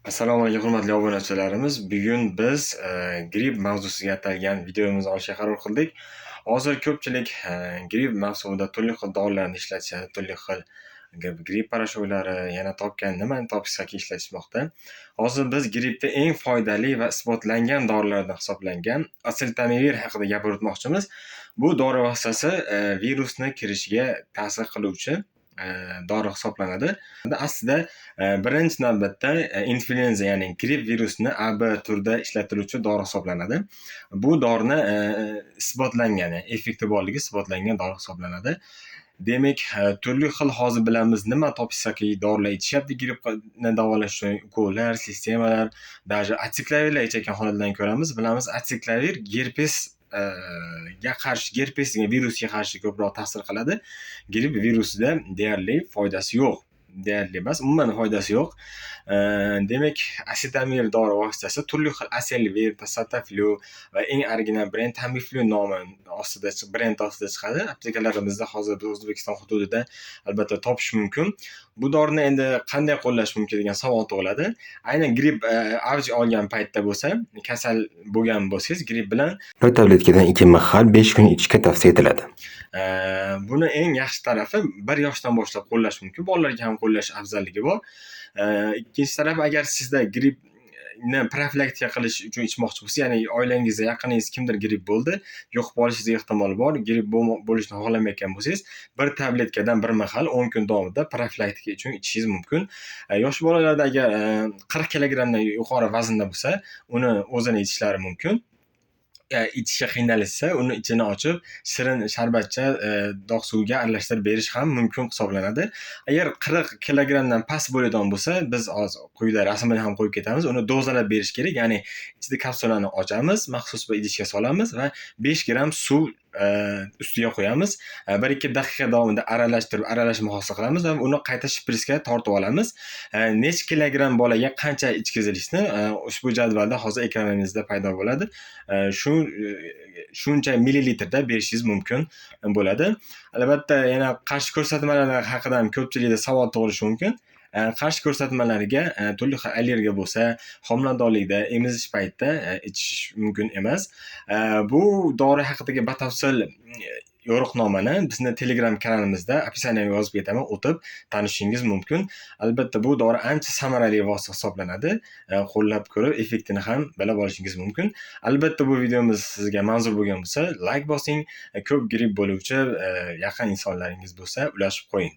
Assalomu alaykum hurmatli obunachilarimiz. Bugun biz gripp mavzusiga atalgan videomizni olishga qaror qildik. Hozir ko'pchilik gripp mavsumida turli xil dorilarni ishlatishadi, turli xil gripp poрошоклari, yana topgan nimani topishsaki ishlatishmoqda. Hozir biz grippda eng foydali va isbotlangan dorilardan hisoblangan aseltamivir haqida gapirib o'tmoqchimiz. Bu dori vositasi virusni kirishiga ta'sir qiluvchi dori hisoblanadi. Aslida birinchi navbatda inflyuenza ya'ni gripp virusini AB turida ishlatiluvchi dori hisoblanadi. Bu dorini isbotlangan, effekti borligi isbotlangan dori hisoblanadi. Demak, turli xil hozir bilamiz nima topishsaki dorilar ichishyapti grippni davolash uchun ukollar, sistemalar, даже atsiklavir ichayotgan holatlarni ko'ramiz. Bilamiz, atsiklavir gerpes degan virusga qarshi ko'proq ta'sir qiladi. Gripp virusida deyarli foydasi yo'q. Deyarli emas, umuman foydasi yo'q. Demak, asetamivir dori vositasi turli xil aselvir, tasataflu va eng original brend Tamiflu nomi ostida chiqadi. Aptekalarimizda hozir O'zbekiston hududida albatta topish mumkin. Bu dorini endi qanday qo'llash mumkin degan savol tug'iladi. Aynan gripp avj olgan paytda bo'lsa, kasal bo'lgan bo'lsangiz, gripp bilan bir tabletkadan 2 mahal 5 kun ichishga tavsiya etiladi. Buni eng yaxshi tarafi 1 yoshdan boshlab qo'llash mumkin. Bolalarga ham qo'llash afzalligi bor. Ikkinchi taraf, agar sizda grippni profilaktika qilish uchun ichmoqchi bo'lsangiz, ya'ni oilangizda yaqiningiz kimdir gripp bo'ldi, yo'qib qolishingiz ehtimoli bor, gripp bo'lishni xohlamayotgan bo'lsangiz, 1 tabletkadan 1 mahal 10 kun davomida profilaktika uchun ichishingiz mumkin. Yosh bolalarda agar 40 kilogramdan yuqori vaznda bo'lsa, uni o'zini ichishlari mumkin. Ichishga qiynalishsa, uni ichini ochib, shirin sharbatcha dog' suvga aralashtirib berish ham mumkin hisoblanadi. Agar 40 kilogramdan past bo'ladigan bo'lsa, biz hozir quyida rasmini ham qo'yib ketamiz. Uni dozalab berish kerak. Ya'ni ichida kapsulani ochamiz, maxsus bir idishga solamiz va 5 gram suv ustiga qo'yamiz. 1-2 daqiqa davomida aralashma hosil qilamiz va uni qayta shpritsga tortib olamiz. Necha kilogram bolaga qancha ichkizilishni ushbu jadvalda hozir ekraningizda paydo bo'ladi. Shuncha millilitrda berishingiz mumkin bo'ladi. Albatta, yana qarshi ko'rsatmalar haqida ham ko'pchilikda savol tug'ilishi mumkin. Qarshi ko'rsatmalariga turli xil allergiya bo'lsa, homiladorlikda, emizish paytida ichish mumkin emas. Bu dori haqidagi batafsil yo'riqnomani bizni Telegram kanalimizda opisiyaga yozib ketaman, o'tib tanishishingiz mumkin. Albatta, bu dori ancha samarali vosita hisoblanadi. Qo'llab ko'rib, effektini ham bilib olishingiz mumkin. Albatta, bu videomiz sizga manzur bo'lgan bo'lsa, like bosing, ko'p gripp bo'luvchi yaqin insonlaringiz bo'lsa, ulashib qo'ying.